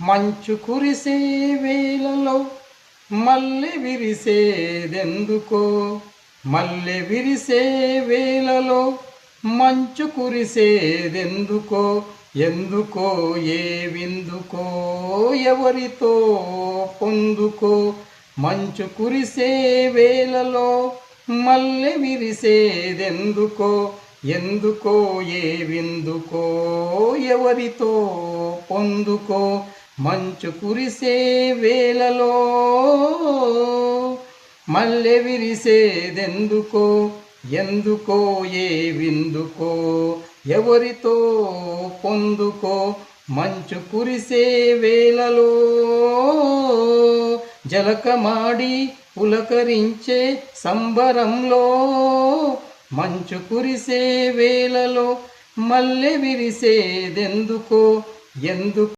మంచు కురిసే వేళలో మల్లె విరిసేదెందుకో, మల్లె విరిసే వేళలో మంచు కురిసేదెందుకో, ఎందుకో ఏ విందుకో ఎవరితో పొందుకో. మంచు కురిసే వేళలో మల్లె విరిసేదెందుకో, ఎందుకో ఏ విందుకో ఎవరితో పొందుకో. మంచు కురిసే వేళలో మల్లె విరిసేదెందుకో, ఎందుకో ఏ విందుకో ఎవరితో పొందుకో. మంచు కురిసే వేళలో జలకమాడి పులకరించే సంబరంలో, మంచు కురిసే వేళలో మల్లె విరిసేదెందుకో, ఎందుకో